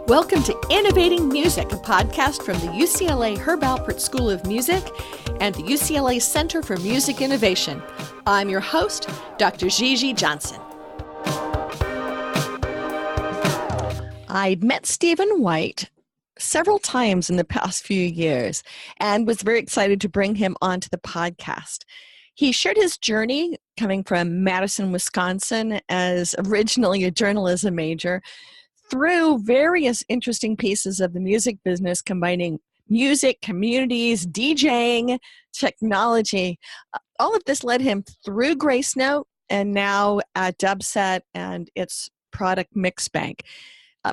Welcome to Innovating Music, a podcast from the UCLA Herb Alpert School of Music and the UCLA Center for Music Innovation. I'm your host, Dr. Gigi Johnson. I'd met Stephen White several times in the past few years and was very excited to bring him onto the podcast. He shared his journey coming from Madison, Wisconsin as originally a journalism major through various interesting pieces of the music business, combining music, communities, DJing, technology. All of this led him through Gracenote and now at Dubset and its product MixBANK.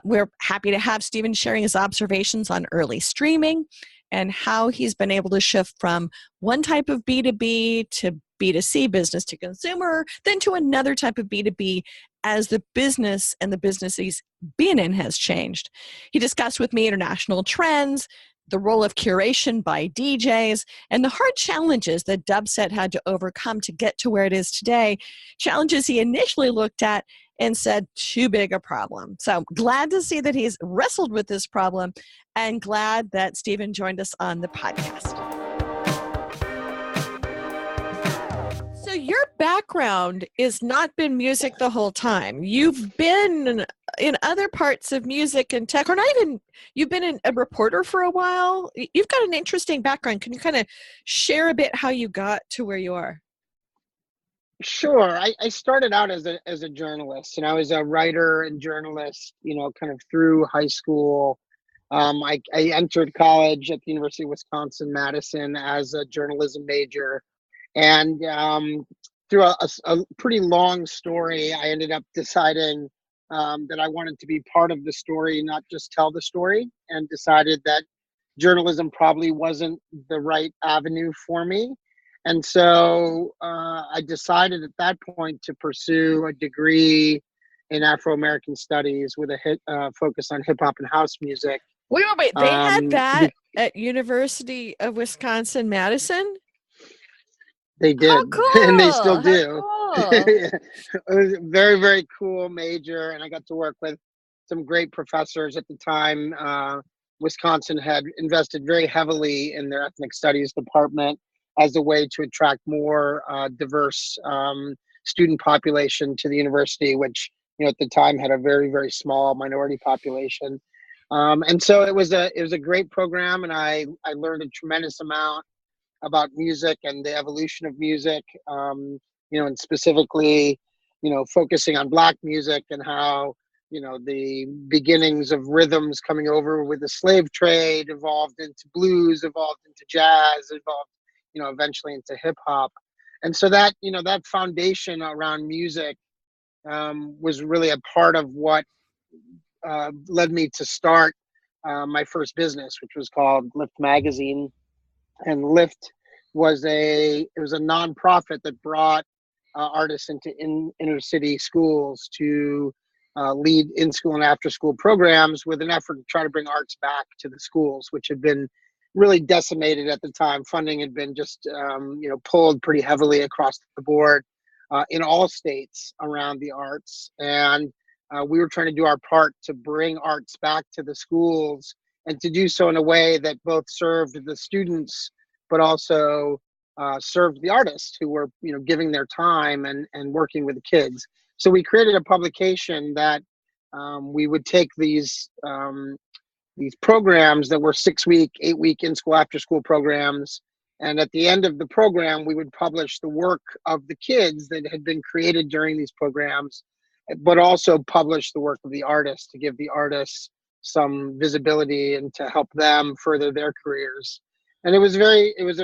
We're happy to have Stephen sharing his observations on early streaming and how he's been able to shift from one type of B2B to B2C, business to consumer, then to another type of B2B as the business and the business he's been in has changed. He discussed with me international trends, the role of curation by DJs, and the hard challenges that Dubset had to overcome to get to where it is today, challenges he initially looked at and said, too big a problem. So glad to see that he's wrestled with this problem and glad that Stephen joined us on the podcast. So your background has not been music the whole time. You've been in other parts of music and tech, or not even, you've been a reporter for a while. You've got an interesting background. Can you kind of share a bit how you got to where you are? Sure. I started out as a journalist, and I was a writer and journalist, kind of through high school. I entered college at the University of Wisconsin, Madison as a journalism major. And through a pretty long story, I ended up deciding that I wanted to be part of the story, not just tell the story, and decided that journalism probably wasn't the right avenue for me. And so I decided at that point to pursue a degree in Afro-American studies with a focus on hip hop and house music. Wait. They had that at University of Wisconsin, Madison? They did, How cool. And they still do. Cool. It was a very, very cool major, and I got to work with some great professors at the time. Wisconsin had invested very heavily in their ethnic studies department as a way to attract more diverse student population to the university, which at the time had a very, very small minority population. And so it was a great program, and I learned a tremendous amount about music and the evolution of music, and specifically, focusing on Black music and how, the beginnings of rhythms coming over with the slave trade evolved into blues, evolved into jazz, evolved, eventually into hip hop. And so that, that foundation around music was really a part of what led me to start my first business, which was called Lift Magazine. And Lift was a nonprofit that brought artists into inner city schools to lead in-school and after-school programs with an effort to try to bring arts back to the schools, which had been really decimated at the time. Funding had been just pulled pretty heavily across the board in all states around the arts. And we were trying to do our part to bring arts back to the schools, and to do so in a way that both served the students, but also served the artists who were, giving their time and working with the kids. So we created a publication that we would take these programs that were 6-week, 8-week in-school, after-school programs. And at the end of the program, we would publish the work of the kids that had been created during these programs, but also publish the work of the artists to give the artists some visibility and to help them further their careers. And it was a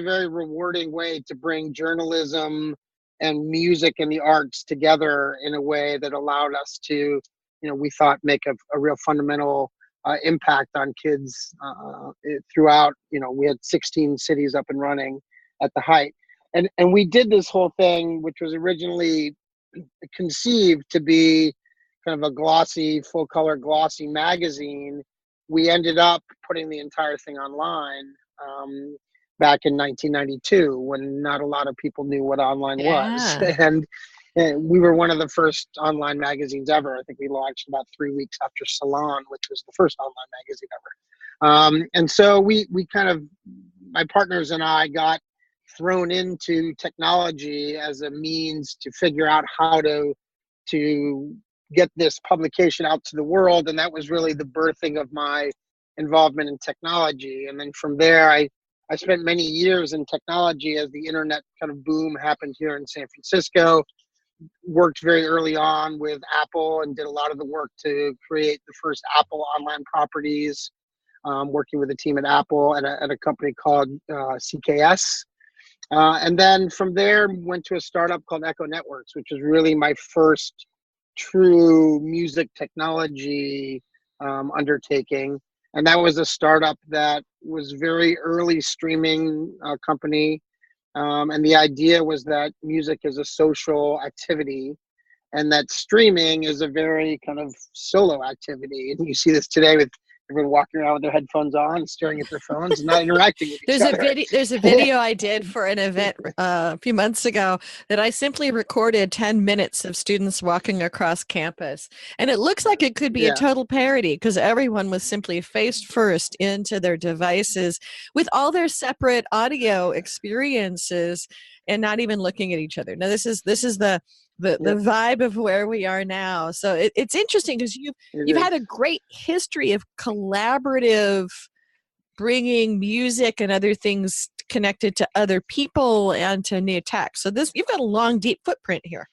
very rewarding way to bring journalism and music and the arts together in a way that allowed us to, we thought, make a real fundamental impact on kids throughout. We had 16 cities up and running at the height. And we did this whole thing, which was originally conceived to be kind of a glossy, full color glossy magazine. We ended up putting the entire thing online back in 1992, when not a lot of people knew what online was. And we were one of the first online magazines ever. I think we launched about 3 weeks after Salon, which was the first online magazine ever. And so we kind of, my partners and I got thrown into technology as a means to figure out how to get this publication out to the world. And that was really the birthing of my involvement in technology. And then from there, I spent many years in technology as the internet kind of boom happened here in San Francisco. Worked very early on with Apple and did a lot of the work to create the first Apple online properties, working with a team at Apple at a company called CKS. And then from there, went to a startup called Echo Networks, which was really my first true music technology undertaking. And that was a startup that was very early streaming company. And the idea was that music is a social activity and that streaming is a very kind of solo activity. And you see this today with everyone walking around with their headphones on, staring at their phones, and not interacting with each other. There's a video I did for an event a few months ago that I simply recorded 10 minutes of students walking across campus. And it looks like it could be a total parody because everyone was simply face first into their devices with all their separate audio experiences and not even looking at each other. Now, this is the vibe of where we are now. So it's interesting because you've had a great history of collaborative bringing music and other things connected to other people and to new tech. So you've got a long, deep footprint here.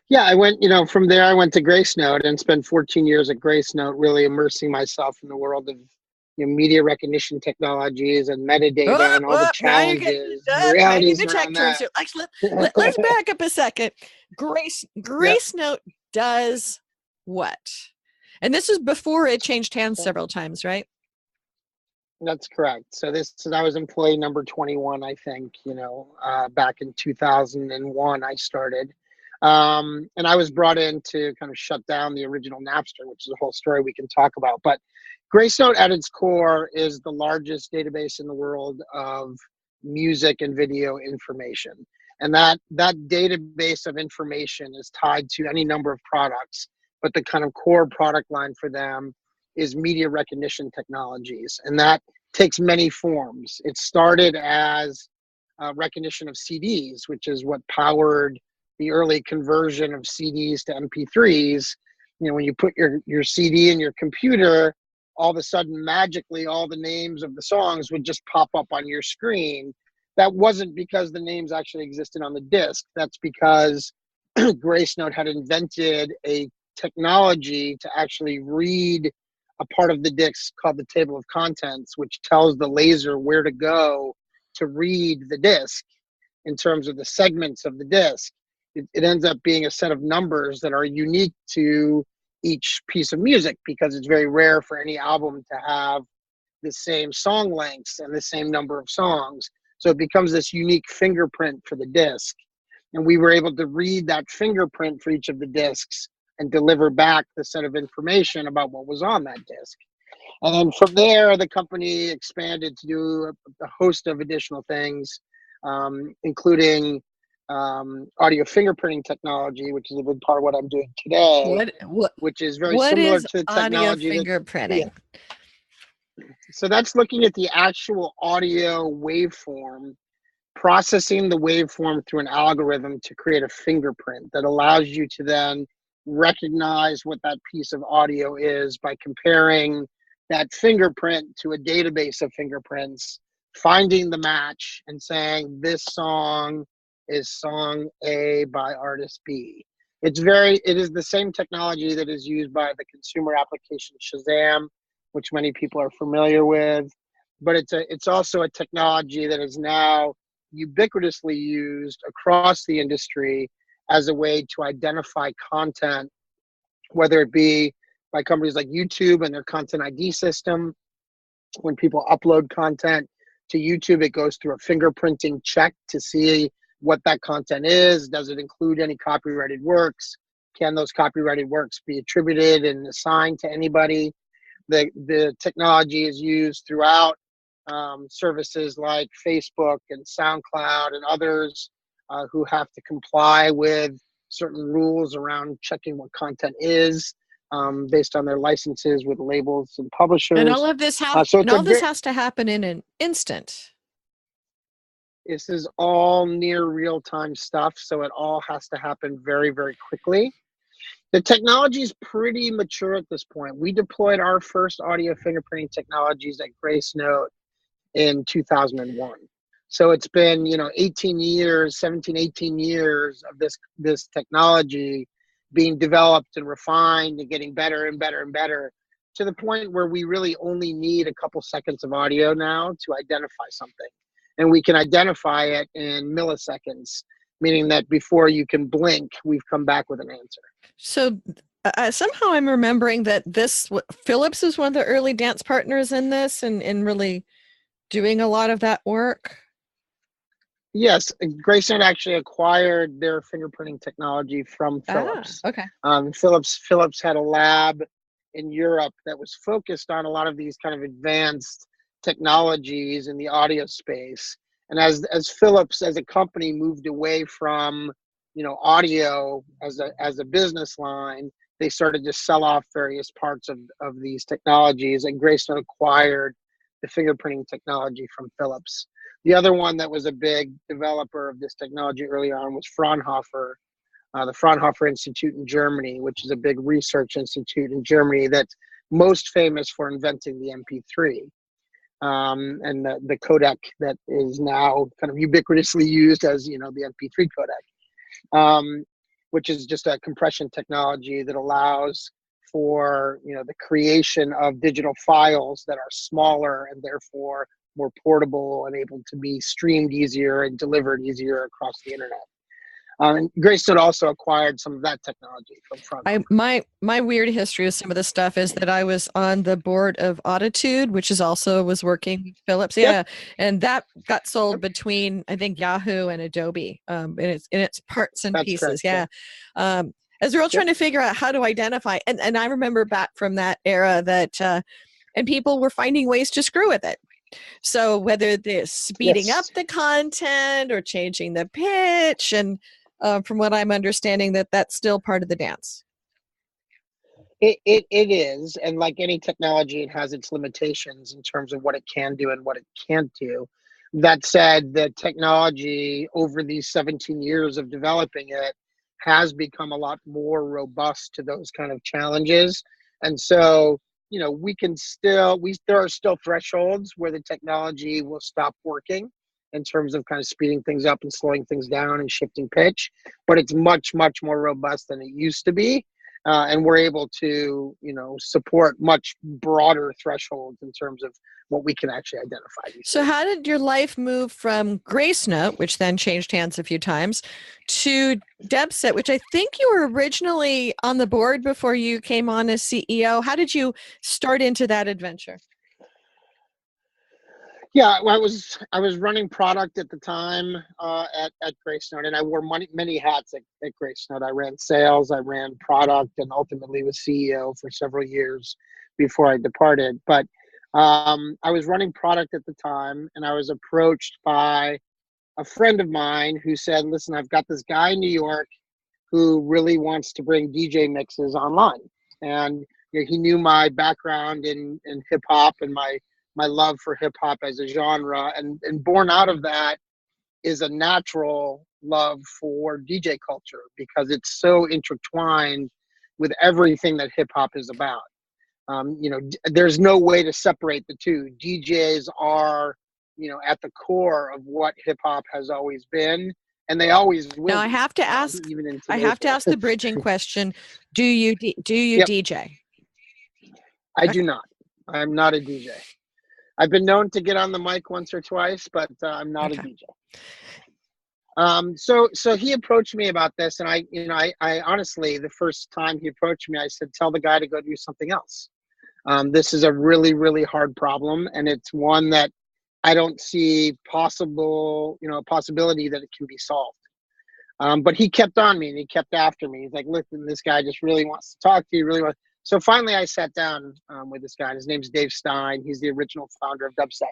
Yeah, I went, from there I went to Gracenote and spent 14 years at Gracenote, really immersing myself in the world of media recognition technologies and metadata and all the challenges, the realities around that. So let's back up a second. Gracenote does what? And this is before it changed hands several times, right? That's correct. So I was employee number 21, I think, back in 2001 I started. And I was brought in to kind of shut down the original Napster, which is a whole story we can talk about. But Gracenote at its core is the largest database in the world of music and video information. And that database of information is tied to any number of products, but the kind of core product line for them is media recognition technologies. And that takes many forms. It started as recognition of CDs, which is what powered the early conversion of CDs to MP3s. When you put your CD in your computer, all of a sudden, magically, all the names of the songs would just pop up on your screen. That wasn't because the names actually existed on the disc. That's because Gracenote had invented a technology to actually read a part of the disc called the table of contents, which tells the laser where to go to read the disc in terms of the segments of the disc. It ends up being a set of numbers that are unique to each piece of music because it's very rare for any album to have the same song lengths and the same number of songs. So it becomes this unique fingerprint for the disc. And we were able to read that fingerprint for each of the discs and deliver back the set of information about what was on that disc. And then from there, the company expanded to do a host of additional things, including audio fingerprinting technology, which is a big part of what I'm doing today, which is very similar to the technology. Audio fingerprinting? So that's looking at the actual audio waveform, processing the waveform through an algorithm to create a fingerprint that allows you to then recognize what that piece of audio is by comparing that fingerprint to a database of fingerprints, finding the match and saying this song is song A by artist B. It is the same technology that is used by the consumer application Shazam, which many people are familiar with, but it's also a technology that is now ubiquitously used across the industry as a way to identify content, whether it be by companies like YouTube and their content ID system. When people upload content to YouTube, it goes through a fingerprinting check to see what that content is. Does it include any copyrighted works? Can those copyrighted works be attributed and assigned to anybody? The technology is used throughout services like Facebook and SoundCloud and others who have to comply with certain rules around checking what content is based on their licenses with labels and And publishers. all of this So and it's a all this very, has to happen in an instant. this is all near real time stuff. So it all has to happen very, very quickly. The technology is pretty mature at this point. We deployed our first audio fingerprinting technologies at Gracenote in 2001. So it's been, 18 years, 17, 18 years of this technology being developed and refined and getting better and better and better, to the point where we really only need a couple seconds of audio now to identify something. And we can identify it in milliseconds, meaning that before you can blink, we've come back with an answer. So somehow I'm remembering that Philips is one of the early dance partners in this and really doing a lot of that work. Yes, Gracenote actually acquired their fingerprinting technology from Philips. Okay. Philips had a lab in Europe that was focused on a lot of these kind of advanced technologies in the audio space. And as Philips as a company moved away from audio as a business line, they started to sell off various parts of these technologies, and Gracenote acquired the fingerprinting technology from Philips. The other one that was a big developer of this technology early on was Fraunhofer, the Fraunhofer Institute in Germany, which is a big research institute in Germany that's most famous for inventing the MP3 and the codec that is now kind of ubiquitously used as the MP3 codec, which is just a compression technology that allows for the creation of digital files that are smaller and therefore more portable and able to be streamed easier and delivered easier across the internet. And Gracenote also acquired some of that technology from Fraunhofer. My weird history with some of this stuff is that I was on the board of Auditude, which is also was working with Philips. Yep. Yeah. And that got sold between, I think, Yahoo and Adobe in its parts and That's pieces. correct, Yeah. As we're all trying to figure out how to identify, and I remember back from that era that, and people were finding ways to screw with it. So whether they're speeding up the content or changing the pitch, and from what I'm understanding, that's still part of the dance. It is, and like any technology, it has its limitations in terms of what it can do and what it can't do. That said, the technology over these 17 years of developing it has become a lot more robust to those kind of challenges. And so, we can there are still thresholds where the technology will stop working in terms of kind of speeding things up and slowing things down and shifting pitch, but it's much, much more robust than it used to be. And we're able to, support much broader thresholds in terms of what we can actually identify. So how did your life move from Gracenote, which then changed hands a few times, to Dubset, which I think you were originally on the board before you came on as CEO? How did you start into that adventure? Yeah, well, I was running product at the time at Gracenote, and I wore many hats at Gracenote. I ran sales, I ran product, and ultimately was CEO for several years before I departed. But I was running product at the time, and I was approached by a friend of mine who said, "Listen, I've got this guy in New York who really wants to bring DJ mixes online," and he knew my background in hip hop and my love for hip hop as a genre, and born out of that is a natural love for DJ culture because it's so intertwined with everything that hip hop is about. There's no way to separate the two. DJs are, at the core of what hip hop has always been, and they always will. Now I have to ask. Even in I have to ask the bridging question: Do you Yep. DJ? I do not. I'm not a DJ. I've been known to get on the mic once or twice, but I'm not a DJ. So he approached me about this, and I honestly, the first time he approached me, I said, "Tell the guy to go do something else. This is a really, really hard problem, and it's one that I don't see a possibility that it can be solved." But he kept on me, and he kept after me. He's like, "Listen, this guy just really wants to talk to you, really wants." So finally, I sat down with this guy. His name's Dave Stein. He's the original founder of Dubset.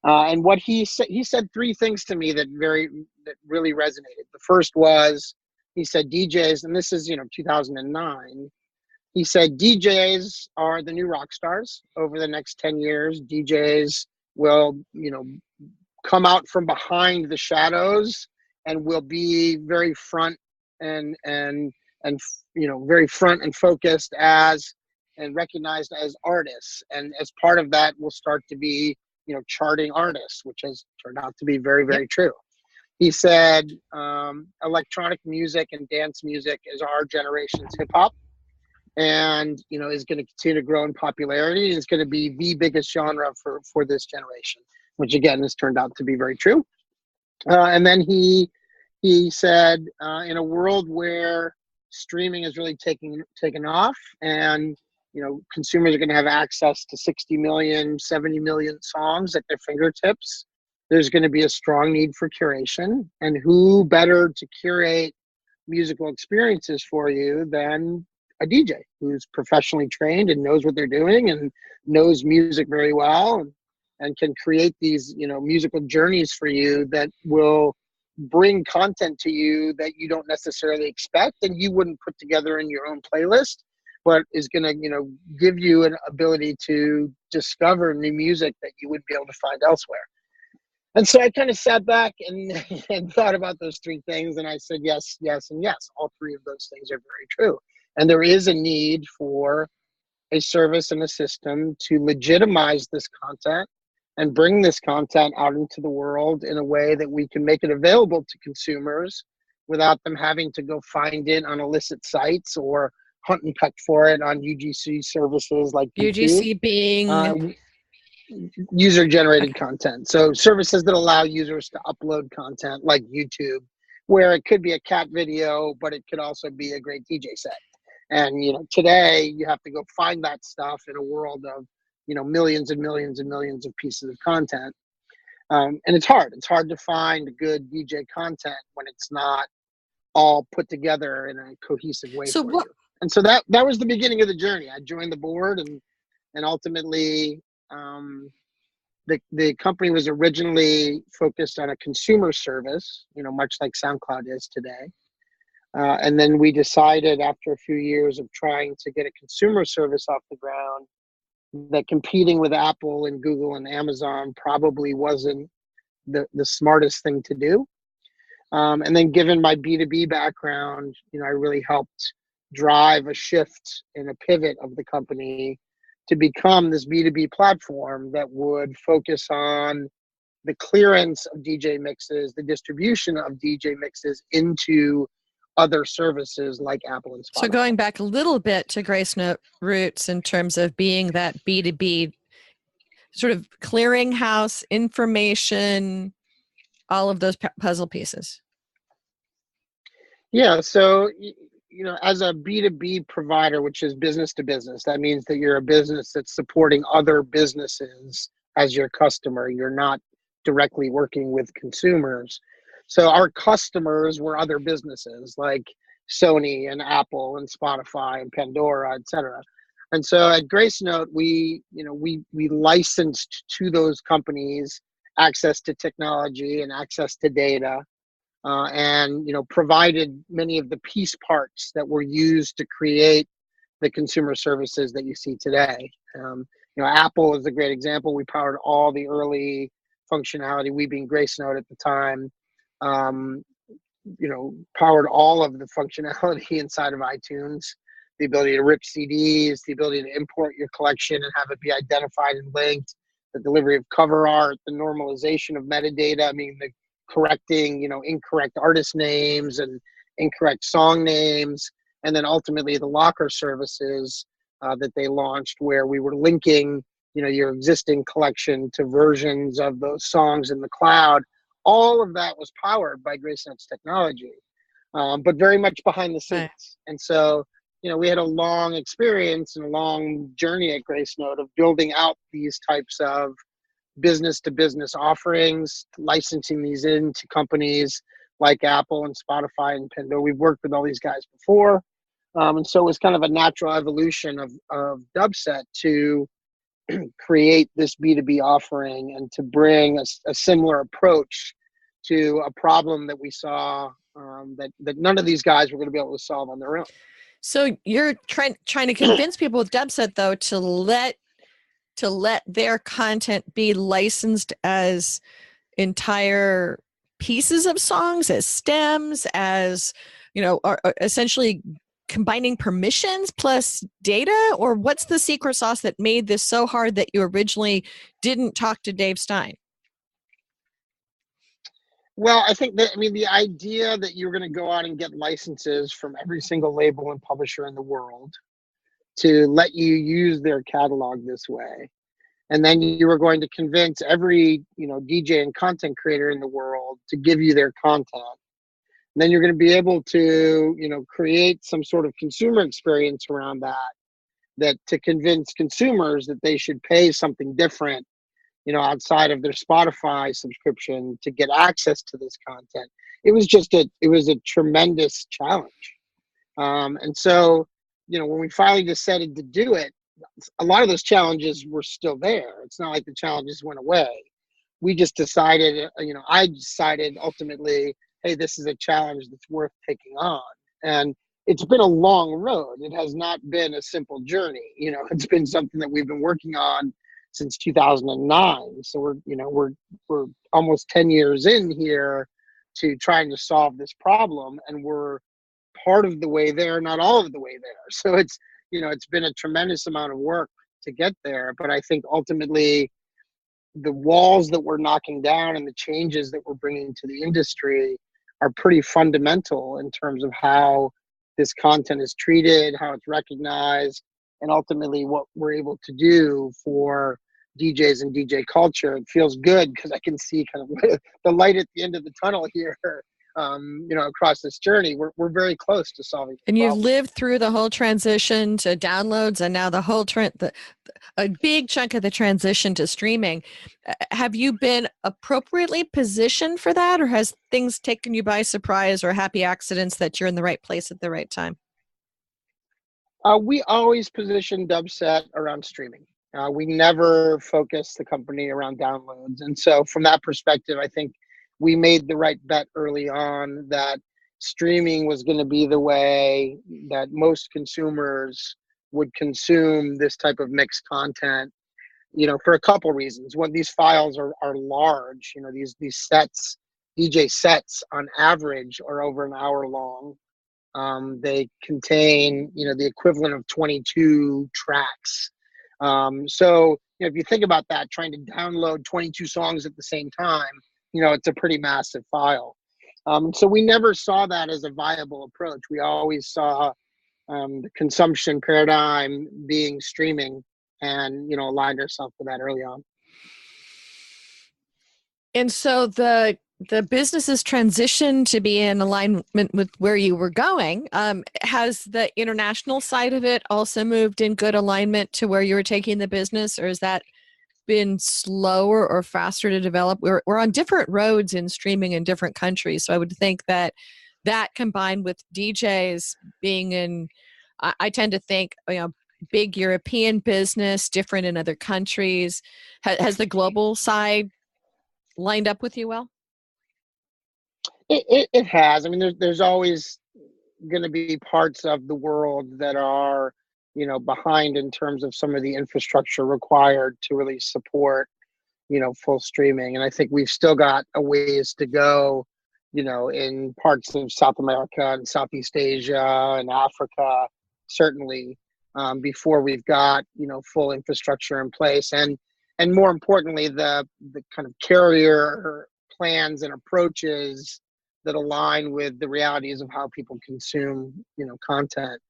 And what he said three things to me that really resonated. The first was, he said DJs, and this is 2009. He said DJs are the new rock stars. Over the next 10 years, DJs will come out from behind the shadows and will be very front and very front and focused as and recognized as artists, and as part of that will start to be charting artists, which has turned out to be very, Yep. very true. He said electronic music and dance music is our generation's hip hop, and is going to continue to grow in popularity. It's going to be the biggest genre for this generation, which again has turned out to be very true. And then he said, in a world where streaming is really taken off, and consumers are going to have access to 60 million, 70 million songs at their fingertips, there's going to be a strong need for curation. And who better to curate musical experiences for you than a DJ who's professionally trained and knows what they're doing and knows music very well, and can create these musical journeys for you that will bring content to you that you don't necessarily expect and you wouldn't put together in your own playlist, but is going to give you an ability to discover new music that you wouldn't be able to find elsewhere. And so I kind of sat back and thought about those three things, and I said yes, yes, and yes. All three of those things are very true. And there is a need for a service and a system to legitimize this content and bring this content out into the world in a way that we can make it available to consumers without them having to go find it on illicit sites or hunt and peck for it on UGC services like UGC YouTube. being User-generated content. So services that allow users to upload content like YouTube, where it could be a cat video, but it could also be a great DJ set. And today you have to go find that stuff in a world of millions and millions and millions of pieces of content, and it's hard to find good DJ content when it's not all put together in a cohesive way so for what you. And so that was the beginning of the journey. I joined the board, and ultimately the company was originally focused on a consumer service, much like SoundCloud is today. And then we decided, after a few years of trying to get a consumer service off the ground, that competing with Apple and Google and Amazon probably wasn't the smartest thing to do. And then given my B2B background, I really helped drive a shift and a pivot of the company to become this B2B platform that would focus on the clearance of DJ mixes, the distribution of DJ mixes into other services like Apple and Spotify. So going back a little bit to Gracenote roots in terms of being that B2B sort of clearinghouse, information, all of those puzzle pieces. Yeah, so as a B2B provider, which is business to business, that means that you're a business that's supporting other businesses as your customer. You're not directly working with consumers. So our customers were other businesses like Sony and Apple and Spotify and Pandora, etc. And so at Gracenote, we licensed to those companies access to technology and access to data, and provided many of the piece parts that were used to create the consumer services that you see today. Apple is a great example. We powered all the early functionality. We being Gracenote at the time, powered all of the functionality inside of iTunes, the ability to rip CDs, the ability to import your collection and have it be identified and linked, the delivery of cover art, the normalization of metadata, the correcting, incorrect artist names and incorrect song names, and then ultimately the locker services that they launched, where we were linking, your existing collection to versions of those songs in the cloud. All of that was powered by Gracenote's technology, but very much behind the scenes. Right. And so, we had a long experience and a long journey at Gracenote of building out these types of business to business offerings, licensing these into companies like Apple and Spotify and Pandora. We've worked with all these guys before. And so it was kind of a natural evolution of Dubset to create this B2B offering and to bring a similar approach to a problem that we saw that none of these guys were going to be able to solve on their own. So you're trying to convince people with Dubset though to let their content be licensed as entire pieces of songs, as stems, as are essentially combining permissions plus data, or what's the secret sauce that made this so hard that you originally didn't talk to Dave Stein? Well, I think that, the idea that you're going to go out and get licenses from every single label and publisher in the world to let you use their catalog this way, and then you were going to convince every, DJ and content creator in the world to give you their content. And then you're going to be able to, create some sort of consumer experience around that to convince consumers that they should pay something different, outside of their Spotify subscription to get access to this content. It was a tremendous challenge. And so, when we finally decided to do it, a lot of those challenges were still there. It's not like the challenges went away. We just decided, I decided ultimately, hey, this is a challenge that's worth taking on. And it's been a long road. It has not been a simple journey. It's been something that we've been working on since 2009. So we're almost 10 years in here to trying to solve this problem, and we're part of the way there, not all of the way there. So it's been a tremendous amount of work to get there. But I think ultimately the walls that we're knocking down and the changes that we're bringing to the industry are pretty fundamental in terms of how this content is treated, how it's recognized, and ultimately what we're able to do for DJs and DJ culture. It feels good because I can see kind of the light at the end of the tunnel here. Across this journey, we're very close to solving. And you've lived through the whole transition to downloads, and now the whole a big chunk of the transition to streaming. Have you been appropriately positioned for that, or has things taken you by surprise, or happy accidents that you're in the right place at the right time? We always position Dubset around streaming. We never focus the company around downloads, and so from that perspective, I think we made the right bet early on that streaming was going to be the way that most consumers would consume this type of mixed content, for a couple reasons. One, these files are large, these sets, DJ sets on average are over an hour long. They contain, the equivalent of 22 tracks. So, if you think about that, trying to download 22 songs at the same time, it's a pretty massive file. So we never saw that as a viable approach. We always saw the consumption paradigm being streaming, and, aligned ourselves with that early on. And so the business's transition to be in alignment with where you were going. Has the international side of it also moved in good alignment to where you were taking the business, or has that been slower or faster to develop? We're on different roads in streaming in different countries. So I would think that combined with DJs being in, I tend to think, big European business, different in other countries. Has the global side lined up with you well? It has. There's always going to be parts of the world that are, behind in terms of some of the infrastructure required to really support, full streaming. And I think we've still got a ways to go, in parts of South America and Southeast Asia and Africa, certainly, before we've got, full infrastructure in place. And more importantly, the kind of carrier plans and approaches that align with the realities of how people consume, content.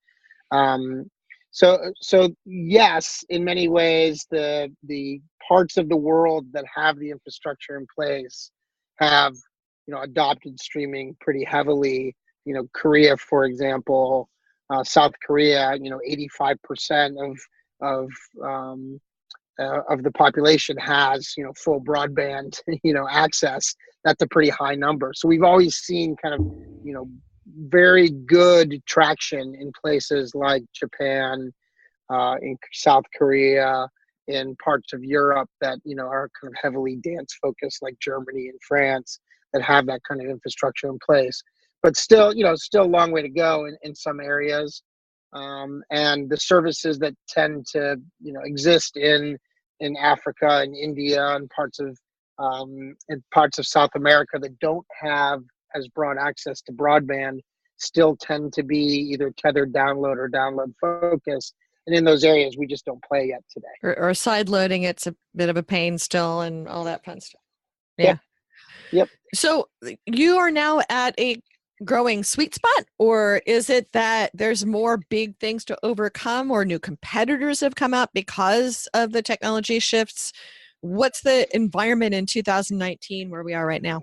So yes, in many ways, the parts of the world that have the infrastructure in place have, adopted streaming pretty heavily. Korea, for example, South Korea, 85% of the population has, full broadband, access. That's a pretty high number. So we've always seen kind of, very good traction in places like Japan, in South Korea, in parts of Europe that, you know, are kind of heavily dance focused, like Germany and France, that have that kind of infrastructure in place. But still, you know, still a long way to go in some areas. And the services that tend to, you know, exist in Africa and India and parts of South America that don't have as broad access to broadband still tend to be either tethered download or download focused. And in those areas, we just don't play yet today. Or side loading, it's a bit of a pain still and all that fun stuff. Yeah. Yep. Yep. So you are now at a growing sweet spot, or is it that there's more big things to overcome or new competitors have come out because of the technology shifts? What's the environment in 2019 where we are right now?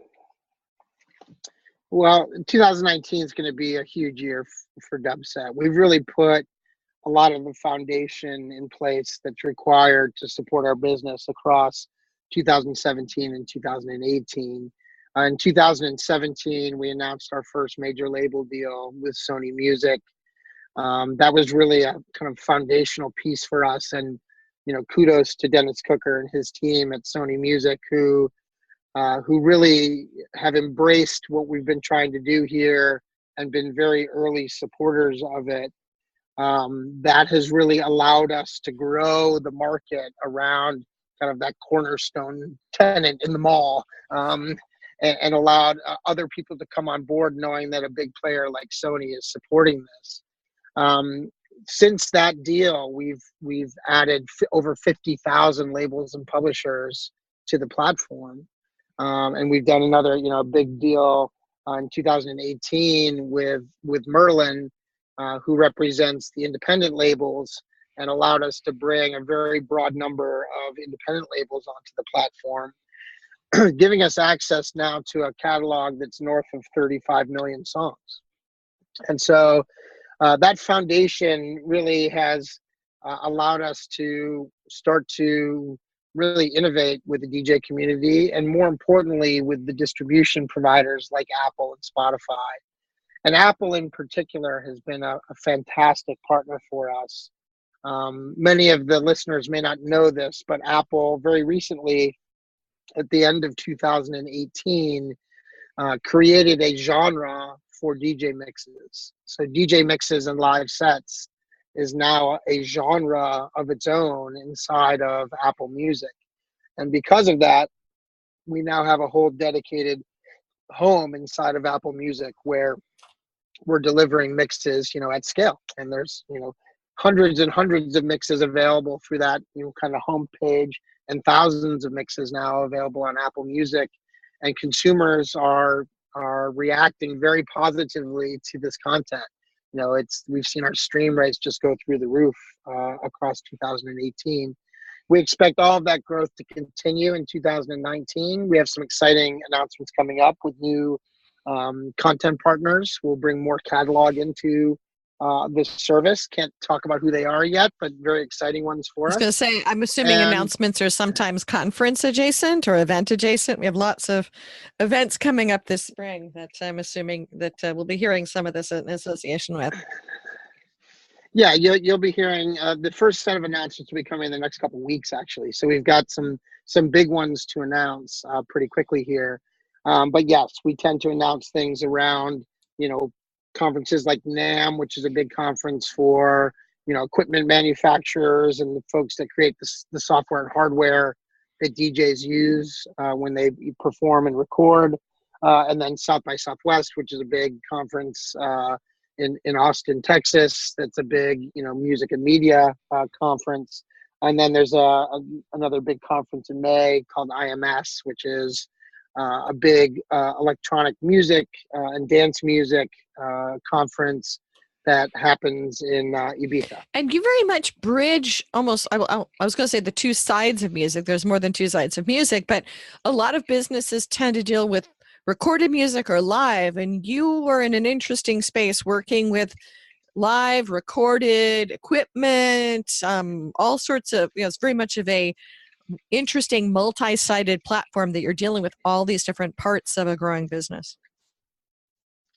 Well, 2019 is going to be a huge year for Dubset. We've really put a lot of the foundation in place that's required to support our business across 2017 and 2018. In 2017, we announced our first major label deal with Sony Music. That was really a kind of foundational piece for us. And, you know, kudos to Dennis Cooker and his team at Sony Music, who really have embraced what we've been trying to do here and been very early supporters of it. That has really allowed us to grow the market around kind of that cornerstone tenant in the mall, and allowed other people to come on board knowing that a big player like Sony is supporting this. Since that deal, we've added over 50,000 labels and publishers to the platform. And we've done another, you know, big deal in 2018 with Merlin, who represents the independent labels, and allowed us to bring a very broad number of independent labels onto the platform, giving us access now to a catalog that's north of 35 million songs. And so that foundation really has allowed us to start to really innovate with the DJ community, and more importantly, with the distribution providers like Apple and Spotify. And Apple in particular has been a fantastic partner for us. Many of the listeners may not know this, but Apple very recently, at the end of 2018, created a genre for DJ mixes. So DJ mixes and live sets is now a genre of its own inside of Apple Music. And because of that, we now have a whole dedicated home inside of Apple Music where we're delivering mixes, you know, at scale. And there's, you know, hundreds and hundreds of mixes available through that, you know, kind of homepage, and thousands of mixes now available on Apple Music. And consumers are reacting very positively to this content. You know, we've seen our stream rates just go through the roof across 2018. We expect all of that growth to continue in 2019. We have some exciting announcements coming up with new content partners. We'll bring more catalog into this service. Can't talk about who they are yet, but very exciting ones for us. I was going to say, I'm assuming announcements are sometimes conference adjacent or event adjacent. We have lots of events coming up this spring that I'm assuming that we'll be hearing some of this in association with. Yeah, you'll be hearing the first set of announcements will be coming in the next couple of weeks, actually. So we've got some big ones to announce pretty quickly here. But yes, we tend to announce things around, you know, conferences like NAMM, which is a big conference for, you know, equipment manufacturers and the folks that create the software and hardware that DJs use when they perform and record. And then South by Southwest, which is a big conference in Austin, Texas. That's a big, you know, music and media conference. And then there's another big conference in May called IMS, which is a big electronic music and dance music conference that happens in Ibiza. And you very much bridge almost, I was going to say the two sides of music. There's more than two sides of music, but a lot of businesses tend to deal with recorded music or live, and you were in an interesting space working with live recorded equipment, all sorts of, you know, it's very much of a interesting multi-sided platform that you're dealing with all these different parts of a growing business.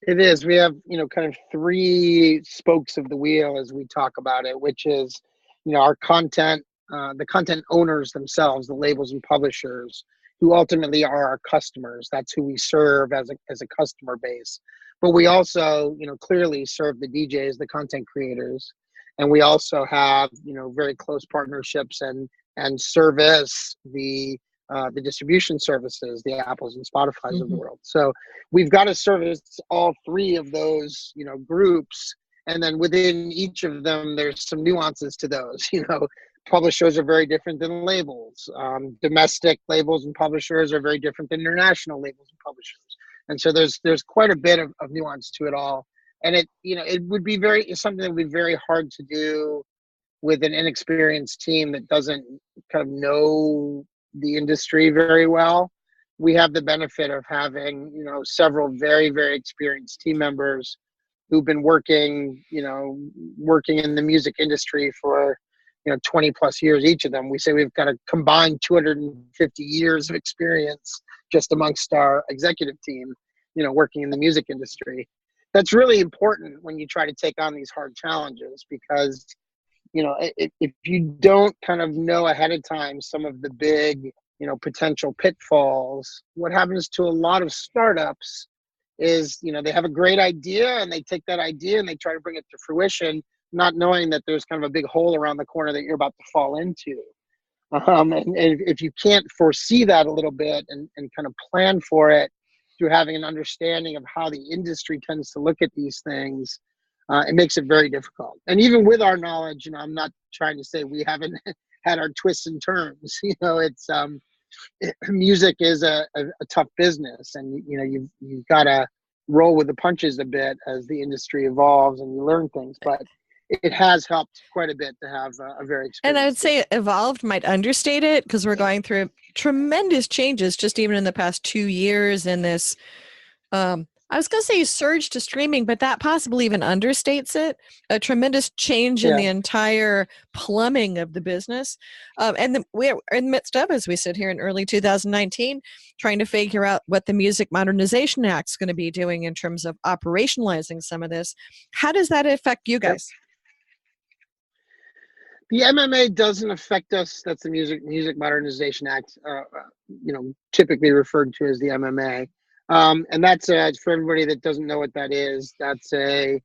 It is. We have, you know, kind of three spokes of the wheel as we talk about it, which is, you know, our content the content owners themselves, the labels and publishers, who ultimately are our customers. That's who we serve as a customer base. But we also, clearly serve the DJs, the content creators, and we also have, very close partnerships and service the distribution services, the Apples and Spotify's of the world. So we've got to service all three of those, groups. And then within each of them, there's some nuances to those. Publishers are very different than labels. Domestic labels and publishers are very different than international labels and publishers. And so there's quite a bit of nuance to it all. And it would be something that would be very hard to do with an inexperienced team that doesn't kind of know the industry very well. We have the benefit of having, several very, very experienced team members who've been working in the music industry for, 20 plus years, each of them. We say we've got a combined 250 years of experience just amongst our executive team, working in the music industry. That's really important when you try to take on these hard challenges, because if you don't kind of know ahead of time some of the big, potential pitfalls, what happens to a lot of startups is, they have a great idea and they take that idea and they try to bring it to fruition, not knowing that there's kind of a big hole around the corner that you're about to fall into. And if you can't foresee that a little bit and kind of plan for it through having an understanding of how the industry tends to look at these things, it makes it very difficult. And even with our knowledge, I'm not trying to say we haven't had our twists and turns. It's music is a tough business, and you've got to roll with the punches a bit as the industry evolves and you learn things. But it has helped quite a bit to have a very experienced. And I would say evolved might understate it, because we're going through tremendous changes just even in the past 2 years in this. I was going to say surge to streaming, but that possibly even understates it. A tremendous change in the entire plumbing of the business. And we're in the midst of, as we sit here in early 2019, trying to figure out what the Music Modernization Act is going to be doing in terms of operationalizing some of this. How does that affect you guys? The MMA doesn't affect us. That's the Music Modernization Act, typically referred to as the MMA. And that's for everybody that doesn't know what that is. That's a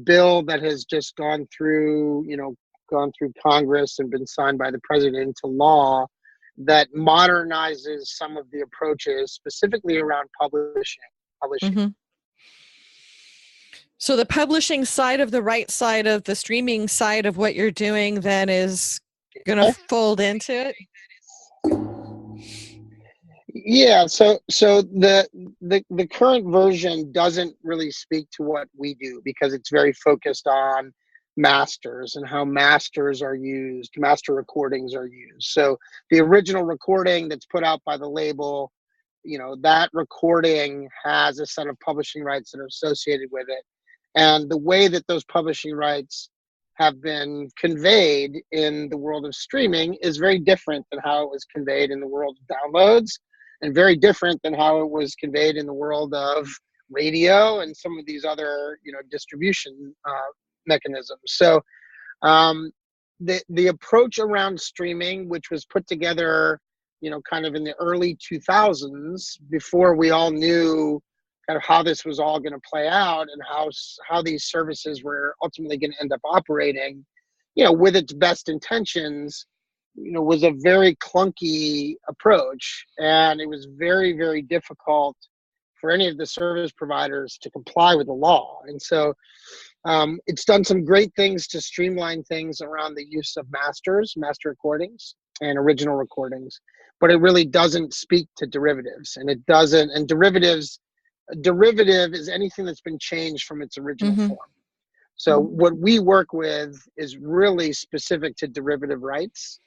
bill that has just gone through Congress and been signed by the president into law, that modernizes some of the approaches, specifically around publishing. Mm-hmm. So the publishing side of the right side of the streaming side of what you're doing then is going to fold into it. Yeah, so the current version doesn't really speak to what we do, because it's very focused on masters and how masters are used, master recordings are used. So the original recording that's put out by the label, that recording has a set of publishing rights that are associated with it. And the way that those publishing rights have been conveyed in the world of streaming is very different than how it was conveyed in the world of downloads, and very different than how it was conveyed in the world of radio and some of these other, distribution mechanisms. So the approach around streaming, which was put together, kind of in the early 2000s, before we all knew kind of how this was all going to play out and how these services were ultimately going to end up operating, with its best intentions, was a very clunky approach, and it was very, very difficult for any of the service providers to comply with the law. And so it's done some great things to streamline things around the use of master recordings and original recordings, but it really doesn't speak to derivatives. And derivative is anything that's been changed from its original form. So what we work with is really specific to derivative rights.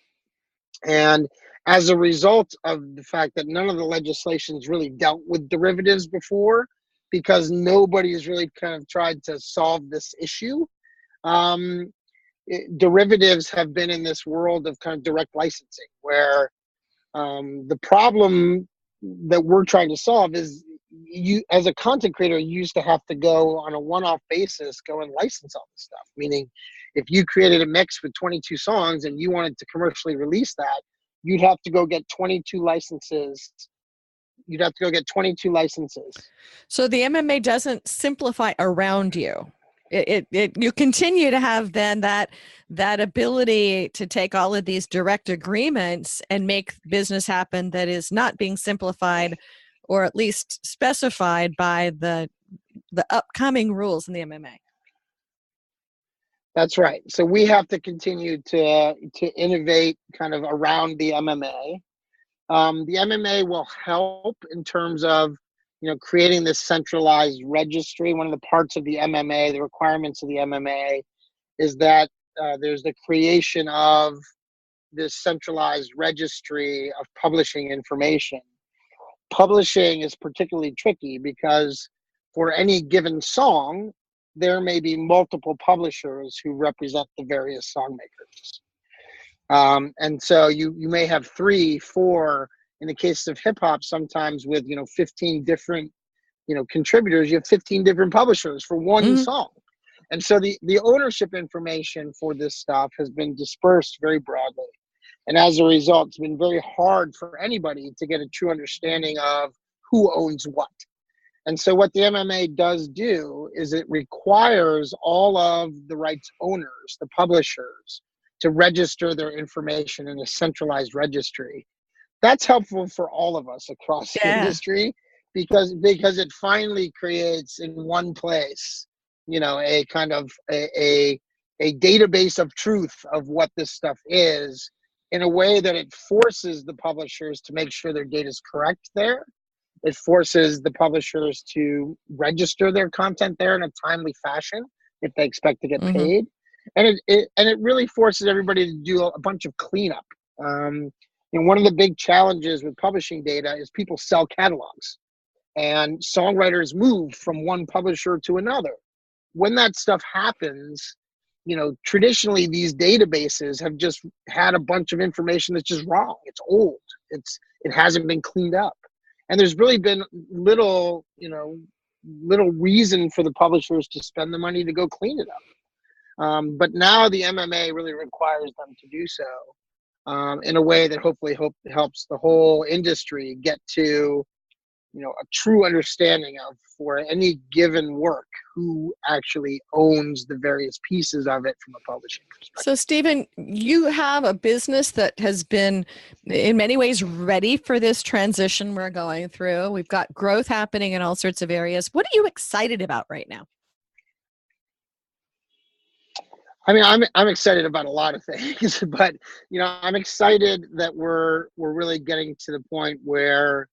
And as a result of the fact that none of the legislations really dealt with derivatives before, because nobody has really kind of tried to solve this issue, derivatives have been in this world of kind of direct licensing, where the problem that we're trying to solve is, you as a content creator, you used to have to go on a one-off basis, go and license all this stuff, meaning If you created a mix with 22 songs and you wanted to commercially release that, you'd have to go get 22 licenses. You'd have to go get 22 licenses. So the MMA doesn't simplify around you. You continue to have then that ability to take all of these direct agreements and make business happen that is not being simplified or at least specified by the upcoming rules in the MMA. That's right. So we have to continue to innovate kind of around the MMA. The MMA will help in terms of, creating this centralized registry. One of the parts of the MMA, the requirements of the MMA, is that there's the creation of this centralized registry of publishing information. Publishing is particularly tricky because for any given song, there may be multiple publishers who represent the various song makers. And so you may have 3, 4, in the case of hip hop, sometimes with 15 different contributors, you have 15 different publishers for one song. And so the ownership information for this stuff has been dispersed very broadly. And as a result, it's been very hard for anybody to get a true understanding of who owns what. And so what the MMA does do is it requires all of the rights owners, the publishers, to register their information in a centralized registry. That's helpful for all of us across the industry because it finally creates in one place, a kind of a database of truth of what this stuff is, in a way that it forces the publishers to make sure their data is correct there. It forces the publishers to register their content there in a timely fashion if they expect to get paid. And it really forces everybody to do a bunch of cleanup. One of the big challenges with publishing data is people sell catalogs, and songwriters move from one publisher to another. When that stuff happens, traditionally these databases have just had a bunch of information that's just wrong. It's old. It hasn't been cleaned up, and there's really been little reason for the publishers to spend the money to go clean it up. But now the MMA really requires them to do so in a way that hopefully helps the whole industry get to a true understanding of, for any given work, who actually owns the various pieces of it from a publishing perspective. So, Stephen, you have a business that has been, in many ways, ready for this transition we're going through. We've got growth happening in all sorts of areas. What are you excited about right now? I mean, I'm excited about a lot of things, but I'm excited that we're really getting to the point where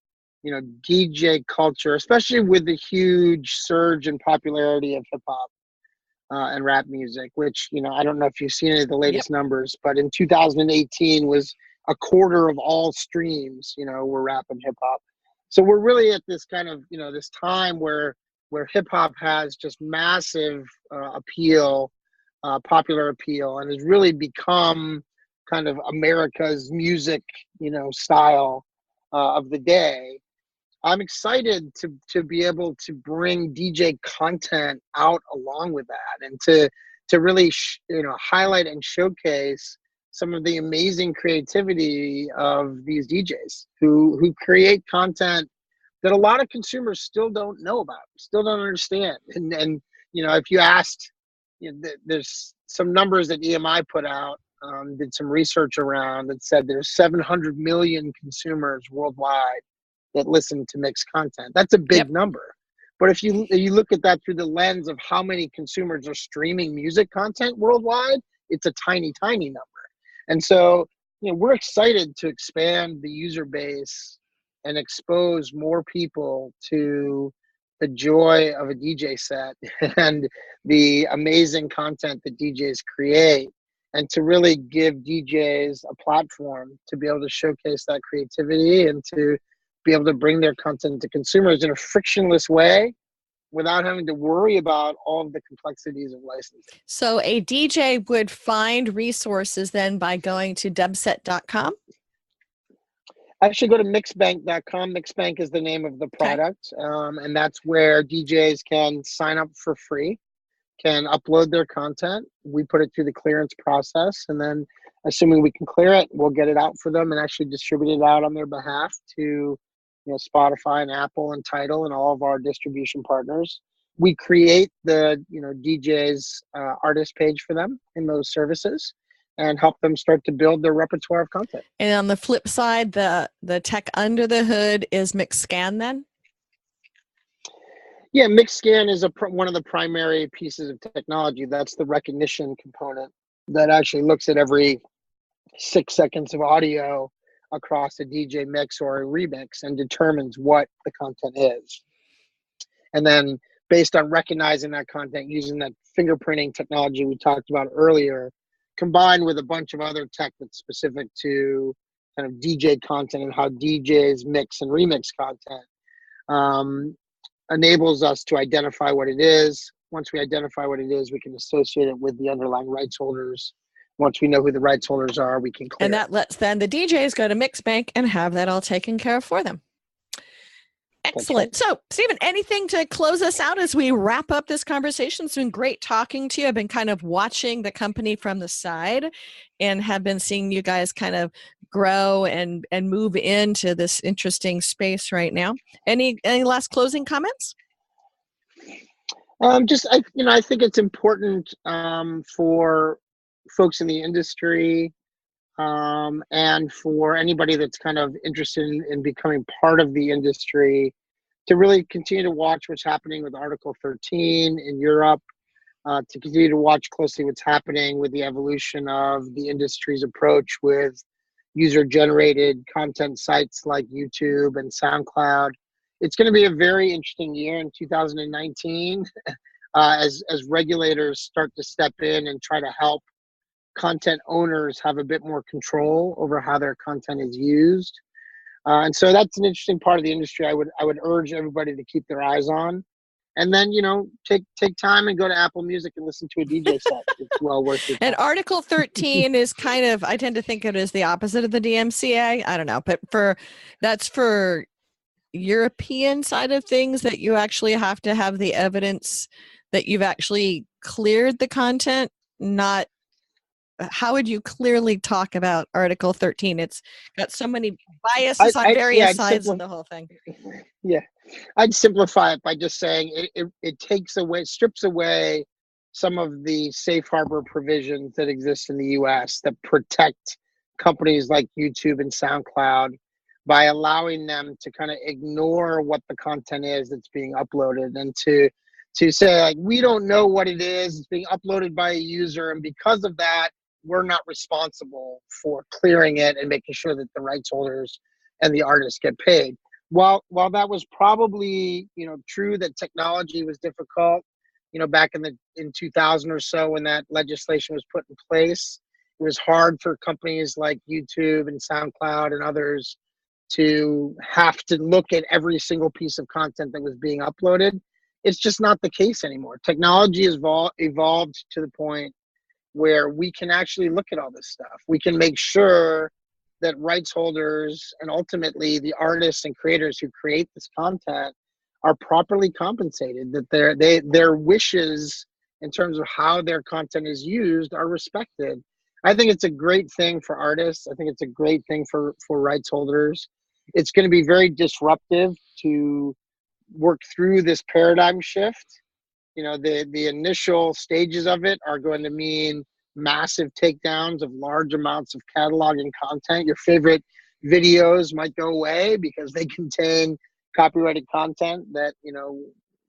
DJ culture, especially with the huge surge in popularity of hip hop and rap music, which I don't know if you've seen any of the latest numbers, but in 2018 was a quarter of all streams were rap and hip hop. So we're really at this kind of this time where hip hop has just massive appeal. Popular appeal, and has really become kind of America's music, style of the day. I'm excited to be able to bring DJ content out along with that, and to really highlight and showcase some of the amazing creativity of these DJs who create content that a lot of consumers still don't know about, still don't understand. And if you asked, there's some numbers that EMI put out, did some research around that said there's 700 million consumers worldwide that listen to mixed content. That's a big number. But if you look at that through the lens of how many consumers are streaming music content worldwide, it's a tiny, tiny number. And so, we're excited to expand the user base and expose more people to the joy of a DJ set and the amazing content that DJs create, and to really give DJs a platform to be able to showcase that creativity and to be able to bring their content to consumers in a frictionless way without having to worry about all of the complexities of licensing. So a DJ would find resources then by going to dubset.com? Actually, go to mixbank.com. MixBank is the name of the product, and that's where DJs can sign up for free can upload their content. We put it through the clearance process, and then assuming we can clear it, we'll get it out for them and actually distribute it out on their behalf to Spotify and Apple and Tidal and all of our distribution partners. We create the DJ's artist page for them in those services and help them start to build their repertoire of content. And on the flip side, the tech under the hood is MixScan then? Yeah, MixScan is one of the primary pieces of technology. That's the recognition component that actually looks at every 6 seconds of audio across a DJ mix or a remix and determines what the content is. And then based on recognizing that content using that fingerprinting technology we talked about earlier, combined with a bunch of other tech that's specific to kind of DJ content and how DJs mix and remix content, enables us to identify what it is. Once we identify what it is, we can associate it with the underlying rights holders. Once we know who the rights holders are, we can clear. And that lets then the DJs go to MixBank and have that all taken care of for them. Excellent. Right. So, Stephen, anything to close us out as we wrap up this conversation? It's been great talking to you. I've been kind of watching the company from the side and have been seeing you guys kind of grow and move into this interesting space right now. Any last closing comments? I think it's important for folks in the industry and for anybody that's kind of interested in becoming part of the industry to really continue to watch what's happening with Article 13 in Europe, to continue to watch closely what's happening with the evolution of the industry's approach with user-generated content sites like YouTube and SoundCloud. It's going to be a very interesting year in 2019 as regulators start to step in and try to help content owners have a bit more control over how their content is used. And so that's an interesting part of the industry I would urge everybody to keep their eyes on. And then, take time and go to Apple Music and listen to a DJ set. It's well worth it. And Article 13 is kind of, I tend to think of it as the opposite of the DMCA. I don't know, but that's for European side of things that you actually have to have the evidence that you've actually cleared the content, not how would you clearly talk about Article 13? It's got so many biases on various sides of the whole thing. Yeah, I'd simplify it by just saying it strips away some of the safe harbor provisions that exist in the US that protect companies like YouTube and SoundCloud by allowing them to kind of ignore what the content is that's being uploaded and to say, like, we don't know what it is, it's being uploaded by a user, and because of that, we're not responsible for clearing it and making sure that the rights holders and the artists get paid. While that was probably true that technology was difficult, back in 2000 or so when that legislation was put in place, it was hard for companies like YouTube and SoundCloud and others to have to look at every single piece of content that was being uploaded. It's just not the case anymore. Technology has evolved to the point where we can actually look at all this stuff. We can make sure that rights holders and ultimately the artists and creators who create this content are properly compensated, that their wishes in terms of how their content is used are respected. I think it's a great thing for artists. I think it's a great thing for rights holders. It's going to be very disruptive to work through this paradigm shift. The initial stages of it are going to mean massive takedowns of large amounts of catalog and content. Your favorite videos might go away because they contain copyrighted content that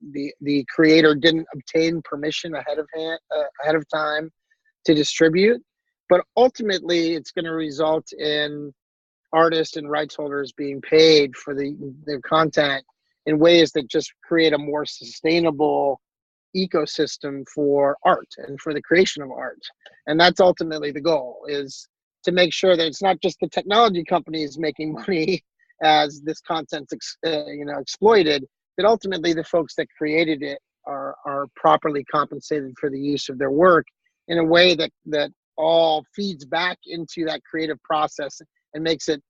the creator didn't obtain permission ahead of time to distribute. But ultimately, it's going to result in artists and rights holders being paid for their content in ways that just create a more sustainable ecosystem for art and for the creation of art. And that's ultimately the goal, is to make sure that it's not just the technology companies making money as this content's exploited, but ultimately the folks that created it are properly compensated for the use of their work in a way that all feeds back into that creative process and makes it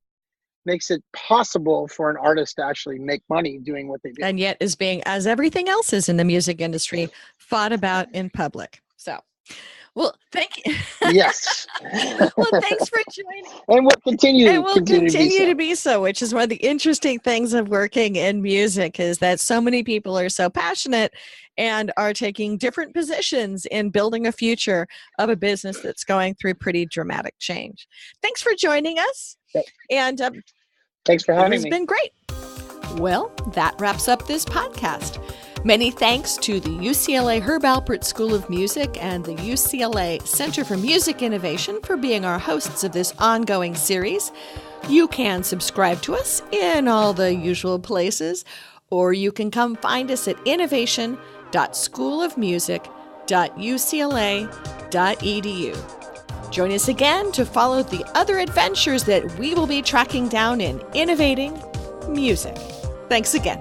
makes it possible for an artist to actually make money doing what they do. And yet is being, as everything else is in the music industry, fought about in public. So, well, thank you. Yes. Well, thanks for joining. And we'll continue to be so, which is one of the interesting things of working in music, is that so many people are so passionate and are taking different positions in building a future of a business that's going through pretty dramatic change. Thanks for joining us. And thanks for having me. It's been great. Well, that wraps up this podcast. Many thanks to the UCLA Herb Alpert School of Music and the UCLA Center for Music Innovation for being our hosts of this ongoing series. You can subscribe to us in all the usual places, or you can come find us at innovation.schoolofmusic.ucla.edu. Join us again to follow the other adventures that we will be tracking down in innovating music. Thanks again.